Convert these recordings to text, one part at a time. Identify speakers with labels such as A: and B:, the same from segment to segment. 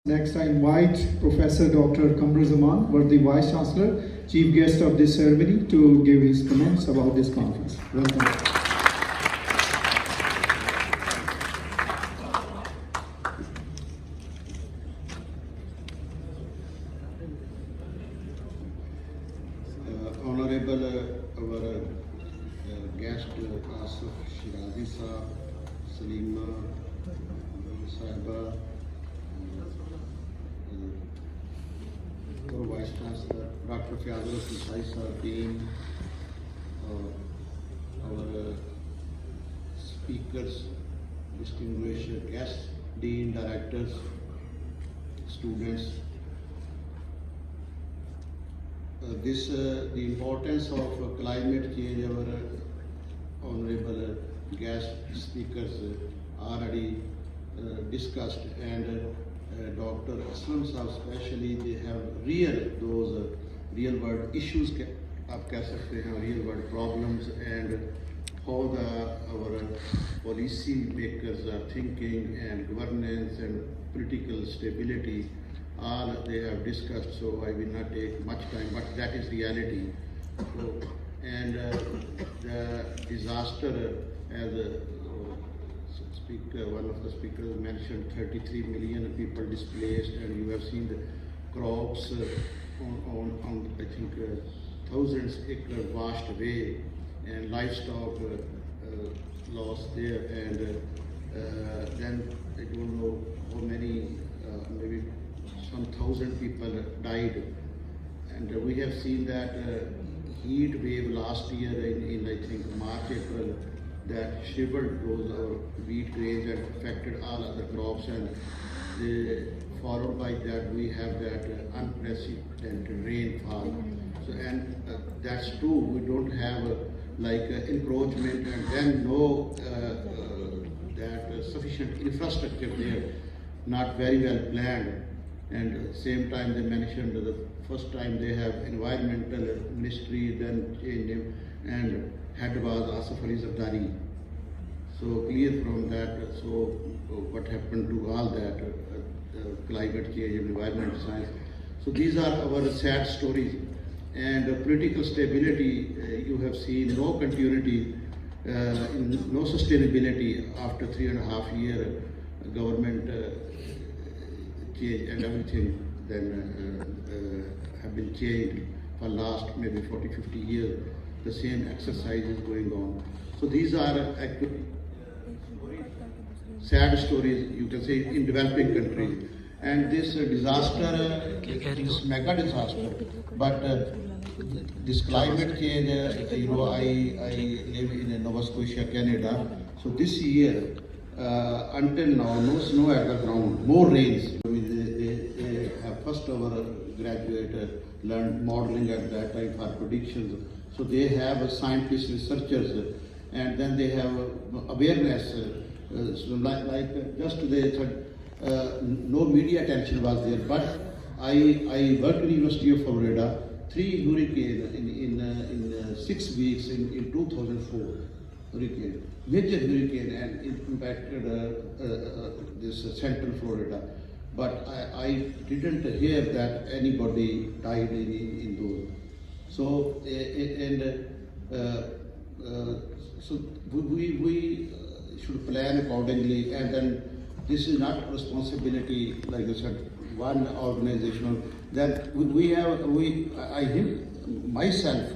A: Next, I invite Professor Dr. Kamruzaman, worthy Vice Chancellor, Chief Guest of this ceremony, to give his comments about this conference. Welcome.
B: Honorable our guest Asif Shirazi Saab, Salima Sahiba, our Vice Chancellor, Dr. Adress team, our speakers, distinguished guests, dean, directors, students. The importance of climate change, our honorable guest speakers already discussed, and Dr. Aslam Saab especially, they have real world issues, आप कह सकते हैं, real world problems, and how our policy makers are thinking, and governance and political stability. All they have discussed, so I will not take much time, but that is reality. So, and the disaster, as one of the speakers mentioned, 33 million people displaced, and you have seen the crops on I think thousands acres washed away, and livestock lost there, and then I don't know how many, maybe some 1,000 people died, and we have seen that heat wave last year in I think March, April, that shriveled those wheat grains and affected all other crops, and followed by that we have that unprecedented rainfall. So, and that's true, we don't have like encroachment, and then no that sufficient infrastructure there, not very well planned. And at the same time they mentioned the first time they have environmental ministry, then changed him, and head was Asif Ali Zardari. So clear from that, so what happened to all that, climate change and environmental science. So these are our sad stories. And political stability, you have seen no continuity, no sustainability after 3.5 years government change, and everything then have been changed for last maybe 40-50 years. The same exercise is going on. So these are actually sad stories, you can say, in developing countries. And this disaster, this mega disaster, but this climate change, I live in Nova Scotia, Canada. So this year, until now, no snow at the ground, more rains. They have first our graduate learned modeling at that time for predictions. So they have scientists, researchers, and then they have awareness. So like just they said, no media attention was there. But I worked in University of Florida, 3 hurricanes in 6 weeks in 2004. Hurricane, major hurricane, and it impacted this central Florida. But I didn't hear that anybody died in those. So so we should plan accordingly, and then this is not responsibility, like I said, one organization. That myself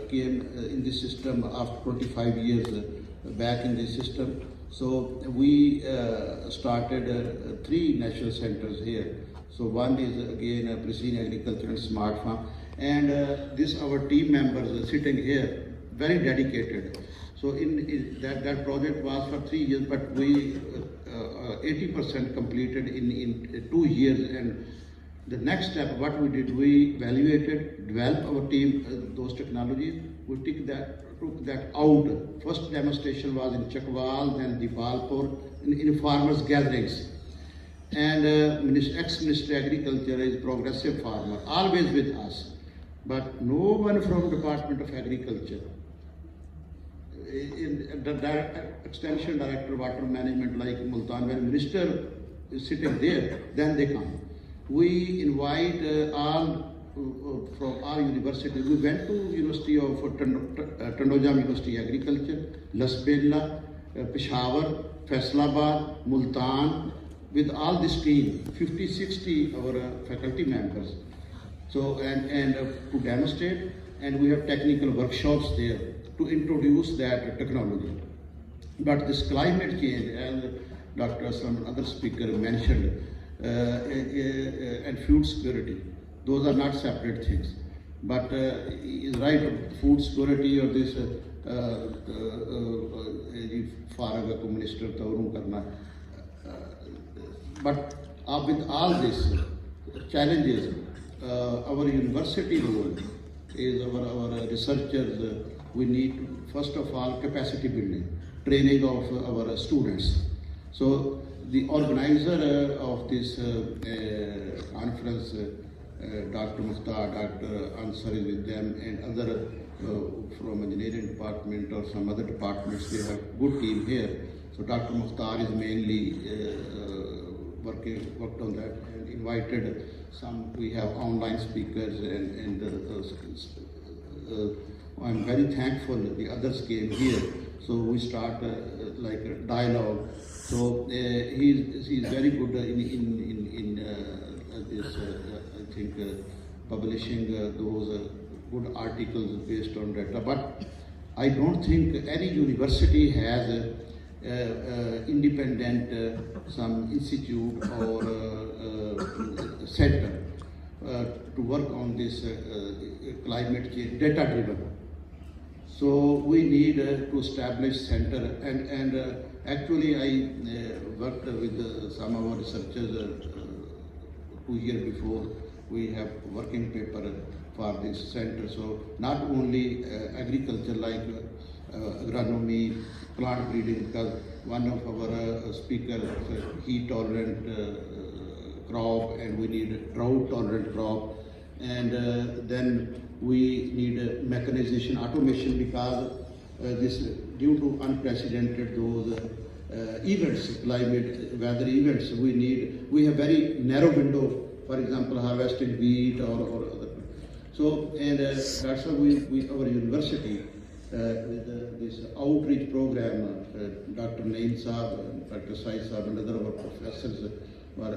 B: came in this system after 25 years back in this system. So we started 3 national centers here. So one is again precision agriculture and smart farm, and this our team members are sitting here, very dedicated. So in that project was for 3 years, but we 80% completed in 2 years. And the next step, what we did, we evaluated, developed our team, those technologies. We took that out. First demonstration was in Chakwal, then Dipalpur, in farmers' gatherings. And ex-Minister Agriculture is progressive farmer, always with us. But no one from Department of Agriculture. In the Extension Director Water Management like Multan, when Minister sitting there, then they come. We invite all from our university. We went to University of Tandojam University Agriculture, Lasbela, Peshawar, Faisalabad, Multan, with all this team, 50, 60 our faculty members. So and to demonstrate, and we have technical workshops there to introduce that technology. But this climate change, as Dr. some other speaker mentioned, and food security, those are not separate things. But is right, food security or this farag minister tawru karna. But with all these challenges, our university role is our researchers. We need first of all capacity building, training of our students. So the organizer of this conference, Dr. Mukhtar, Dr. Ansar is with them, and other from engineering department or some other departments. They have good team here. So Dr. Mukhtar is mainly worked on that and invited some. We have online speakers and I'm very thankful the others came here. So we start like a dialogue. So he's very good in this. I think publishing those good articles based on data. But I don't think any university has independent some institute or center to work on this climate change data driven. So we need to establish center and actually I worked with some of our researchers 2 years before. We have working paper for this center. So not only agriculture like agronomy, plant breeding, because one of our speakers heat tolerant crop and we need drought tolerant crop, and then we need mechanization, automation, because this due to unprecedented those events, climate, weather events, we have very narrow window. For example, harvesting wheat or other. So and that's why our university with this outreach program, Dr. Naeem Saab, Dr. Sai Saab, and other our professors were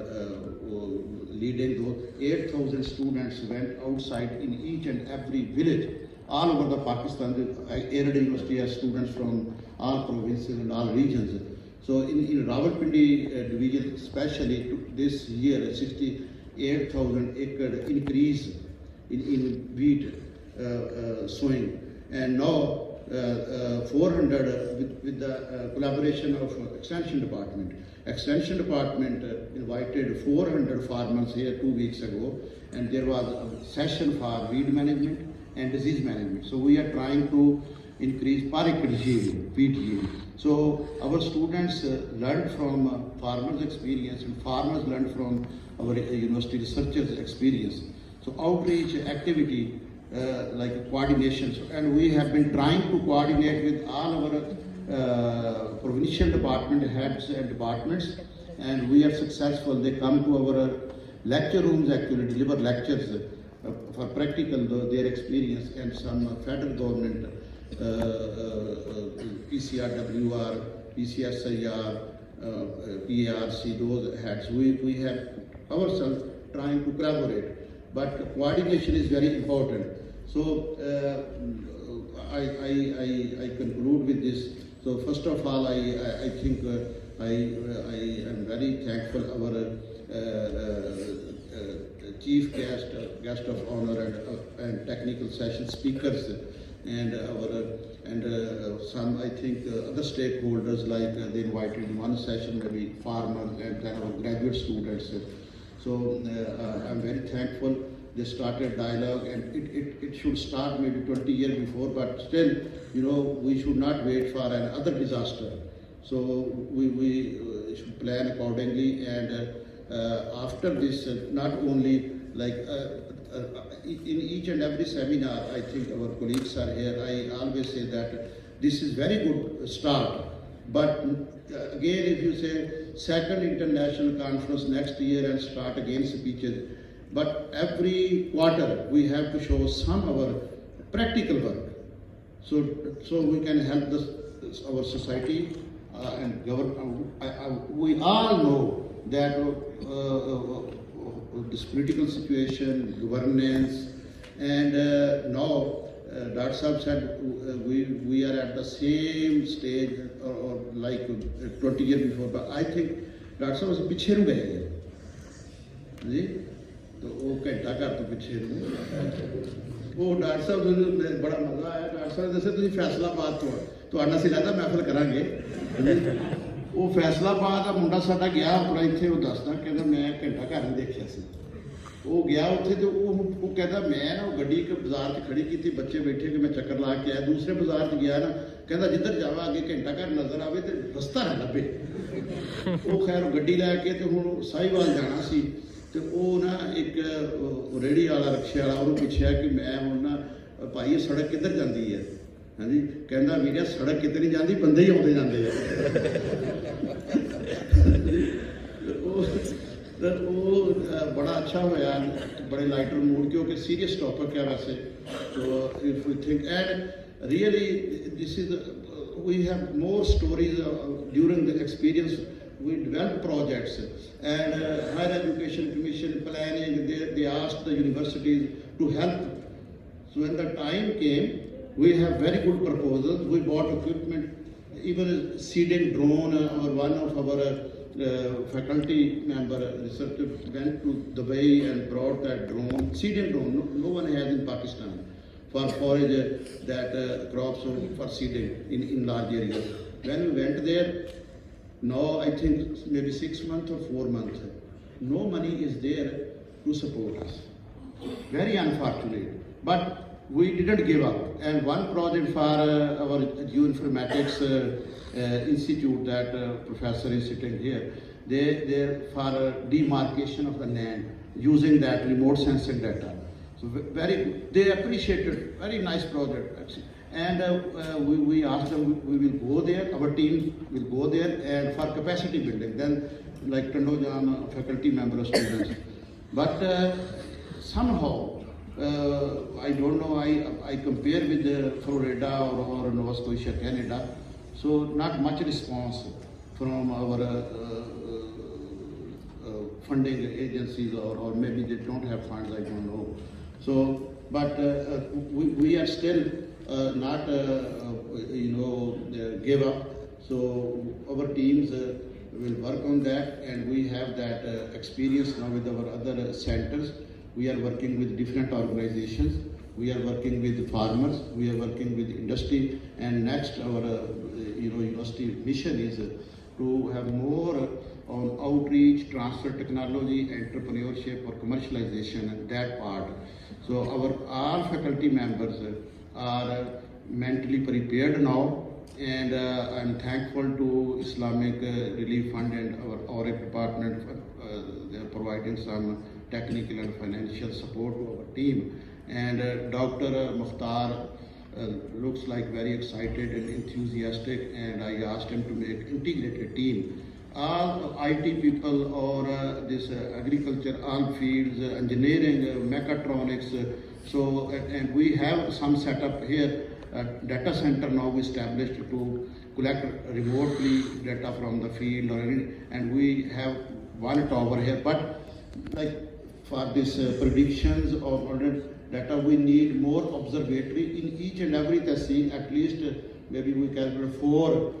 B: leading those. 8,000 students went outside in each and every village all over the Pakistan. Arid University has students from all provinces and all regions. So in Rawalpindi division, especially this year, 68,000 acre increase in wheat sowing, and now 400 with the collaboration of Extension Department. Extension Department invited 400 farmers here 2 weeks ago, and there was a session for weed management and disease management. So we are trying to increase per acre yield, wheat yield. So our students learned from farmers' experience, and farmers learned from our university researchers' experience. So outreach activity like coordination, and we have been trying to coordinate with all our provincial department heads and departments, and we are successful. They come to our lecture rooms, actually deliver lectures for practical their experience, and some federal government PCRWR, PCSIR, PARC, those heads. We have ourselves trying to collaborate, but coordination is very important. So I conclude with this. So first of all, I think I am very thankful our chief guest of honor and technical session speakers, and some I think other stakeholders, like they invited in one session maybe farmers and then our graduate students. So I'm very thankful. They started dialogue, and it should start maybe 20 years before, but still, we should not wait for another disaster. So we should plan accordingly, and after this, not only like in each and every seminar, I think our colleagues are here. I always say that this is very good start, But again, if you say second international conference next year and start again speeches, but every quarter we have to show some of our practical work. So we can help our society and govern. We all know that this political situation, governance, and now Dr. Saab said we are at the same stage or like 20 years before, but I think Dr. Saab was piche nu gaye ji to wo ਘੰਟਾ ਘਰ ਤੋਂ ਪਿੱਛੇ ਨੂੰ ਉਹ doctor ਸਾਹਿਬ ਨੂੰ ਬੜਾ ਮਜ਼ਾ ਆਇਆ ਡਾਕਟਰ ਸਾਹਿਬ ਦੱਸੇ ਤੁਸੀਂ ਫੈਸਲਾਬਾਦ ਤੋਂ ਤੁਹਾਡਾ ਅਸੀਂ ਲੱਗਦਾ ਮਹਿਫਲ ਕਰਾਂਗੇ ਉਹ ਫੈਸਲਾਬਾਦ ਦਾ ਮੁੰਡਾ ਸਾਡਾ ਗਿਆ ਆਪਣਾ ਇੱਥੇ ਉਹ ਦੱਸਦਾ ਕਹਿੰਦਾ ਮੈਂ ਘੰਟਾ ਘਰ ਨਹੀਂ ਦੇਖਿਆ ਸੀ ਉਹ ਗਿਆ ਉੱਥੇ ਤੇ ਉਹ ਕਹਿੰਦਾ ਮੈਂ ਨਾ ਉਹ ਗੱਡੀ ਇੱਕ ਬਾਜ਼ਾਰ 'ਚ ਖੜੀ ਕੀਤੀ ਬੱਚੇ ਬੈਠੇ ਕਿ ਮੈਂ ਚੱਕਰ ਲਾ ਕੇ ਆਇਆ ਦੂਸਰੇ ਬਾਜ਼ਾਰ 'ਚ ਗਿਆ ਨਾ ਕਹਿੰਦਾ ਜਿੱਧਰ ਜਾਵਾਂ ਅੱਗੇ ਘੰਟਾ ਘਰ ਨਜ਼ਰ ਆਵੇ ਤੇ ਰਸਤਾ ਨਾ ਲੱਭੇ ਉਹ ਖੈਰ ਉਹ ਗੱਡੀ ਲੈ ਕੇ ਤੇ ਹੁਣ ਸਾਹੀਵਾਲ ਜਾਣਾ ਸੀ ਤੇ ਉਹ ਨਾ ਇੱਕ ਰੇਹੜੀ ਵਾਲਾ ਰਿਕਸ਼ੇ ਵਾਲਾ ਉਹਨੂੰ ਪੁੱਛਿਆ ਕਿ ਮੈਂ ਹੁਣ ਨਾ ਭਾਈ ਇਹ ਸੜਕ ਕਿੱਧਰ ਜਾਂਦੀ ਹੈ ਹਾਂਜੀ ਕਹਿੰਦਾ ਵੀਰੇ ਸੜਕ ਕਿਤੇ ਨਹੀਂ ਜਾਂਦੀ ਬੰਦੇ ਹੀ ਆਉਂਦੇ ਜਾਂਦੇ ਆ ਉਹ ਬੜਾ ਅੱਛਾ ਹੋਇਆ ਬੜੇ ਲਾਈਟਰ ਮੂਡ ਕਿਉਂਕਿ ਸੀਰੀਅਸ ਟੌਪਿਕ ਹੈ ਵੈਸੇ ਸੋ if you think and really this is we have more stories during the experience. We developed projects and Higher Education Commission planning, they asked the universities to help. So when the time came, we have very good proposals. We bought equipment, even a seeding drone, or one of our faculty member researcher went to Dubai and brought that drone, seeding drone, no one has in Pakistan, for forage that crops for seeding in large areas. When we went there, now I think maybe 6 months or 4 months, no money is there to support us. Very unfortunate. But we didn't give up. And one project for our geoinformatics institute that professor is sitting here, they're for demarcation of the land using that remote sensing data. So they appreciated, very nice project actually. And we asked them, we will go there, our team will go there and for capacity building, then like Tandojan, faculty member students. But somehow, I don't know, I compare with Florida or Nova Scotia, Canada, so not much response from our funding agencies or maybe they don't have funds, I don't know. So, but we are still not give up. So our teams will work on that, and we have that experience now with our other centers. We are working with different organizations. We are working with farmers. We are working with industry. And next, our university mission is to have more on outreach, transfer technology, entrepreneurship, or commercialization, and that part. So all faculty members are mentally prepared now, and I'm thankful to Islamic Relief Fund and our OREC department. They are providing some technical and financial support to our team. And Dr. Mukhtar looks like very excited and enthusiastic, and I asked him to make integrated team. All IT people or this agriculture, all fields, engineering, mechatronics. So, and we have some setup here, data center now established to collect remotely data from the field, and we have one tower here. But like for this predictions or data, we need more observatory in each and every tehsil. At least maybe we calculate 4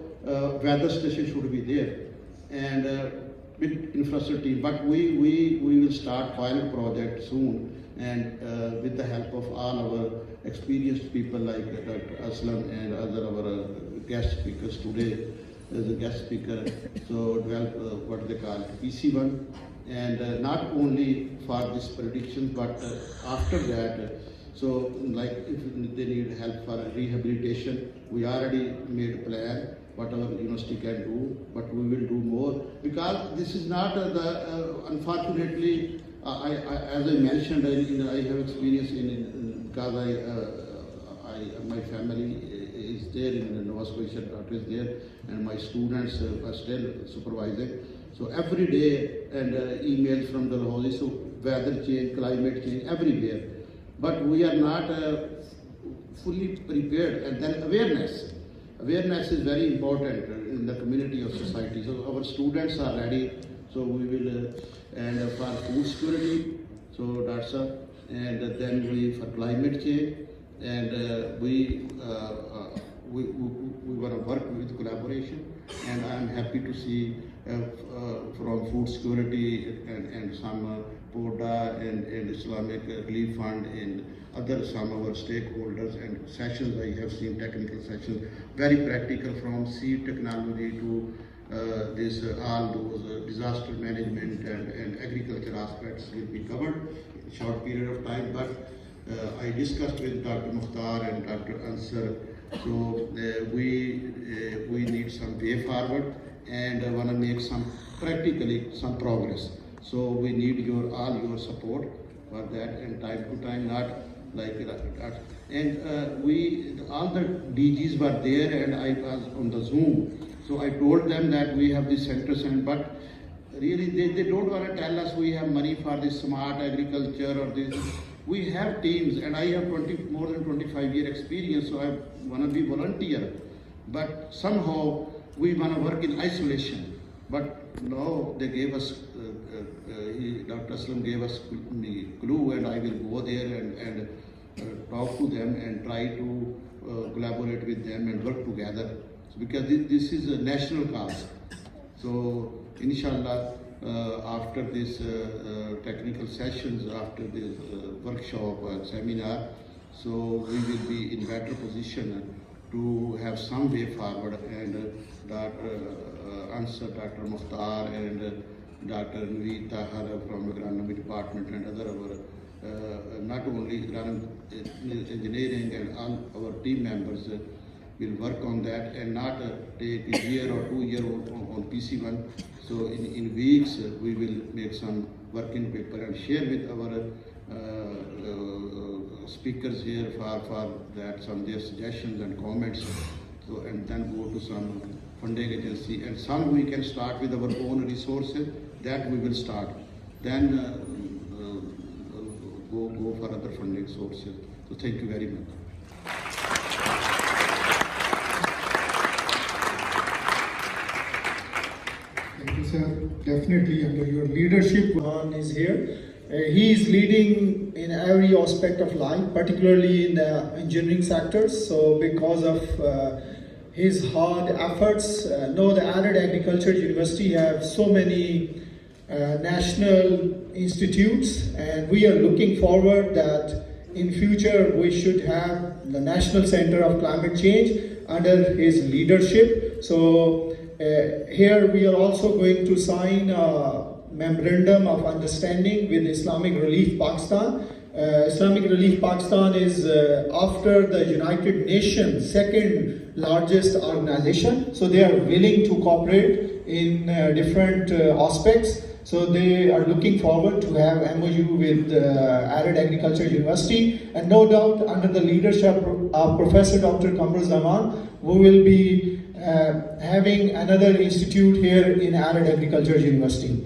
B: weather stations should be there, and with infrastructure. But we will start pilot project soon, and with the help of all our experienced people like Dr. Aslam and other our guest speakers today as a guest speaker. So develop what they call PC1, and not only for this prediction, but after that. So like if they need help for rehabilitation, we already made a plan what our university can do, but we will do more, because this is not unfortunately, as I mentioned, I have experience because my family is is there in Nova Scotia, daughter is there, and my students are still supervising. So every day, and emails from the Lahore, so weather change, climate change, everywhere. But we are not fully prepared, and then awareness. Awareness is very important in the community of society. So our students are ready. So we will, and for food security, so that's and then we for climate change, and we want to work with collaboration, and I'm happy to see from food security and some PODA and Islamic Relief Fund and other some of our stakeholders and sessions. I have seen technical sessions, very practical from seed technology to this all those disaster management and agriculture aspects will be covered in a short period of time. But I discussed with Dr. Mukhtar and Dr. Ansar, so we need some way forward, and I want to make some practically some progress. So we need all your support for that, and time to time, not like that. And we all the DGs were there, and I was on the Zoom. So I told them that we have this centers, but really they don't want to tell us we have money for this smart agriculture or this. We have teams, and I have more than 25-year experience, so I want to be volunteer. But somehow we want to work in isolation. But no, they gave us, Dr. Aslam gave us the clue, and I will go there and talk to them and try to collaborate with them and work together. So because this is a national cause. So inshallah, after this technical sessions, after this workshop seminar, so we will be in better position to have some way forward, and Dr. Ansar, Dr. Mukhtar, and Dr. Naveed Tahar from agronomy department, and other our not only engineering and all our team members will work on that, and not take a year or 2 years on PC1. So in weeks we will make some working paper and share with our speakers here for that some their suggestions and comments. So and then go to some funding agency, and some we can start with our own resources. That we will start. Then go for other funding sources. So thank you very much.
A: Thank you, sir. Definitely under your leadership.
C: Khan is here. He is leading in every aspect of life, particularly in the engineering sectors. So because of his hard efforts, the Arid Agriculture University have so many national institutes, and we are looking forward that in future we should have the National Center of Climate Change under his leadership. So here we are also going to sign a memorandum of understanding with Islamic Relief Pakistan. Islamic Relief Pakistan is after the United Nations second largest organization, so they are willing to cooperate in different aspects. So they are looking forward to have MOU with Arid Agriculture University, and no doubt under the leadership of Professor Dr. Kamruzaman, we will be having another institute here in Arid Agriculture University.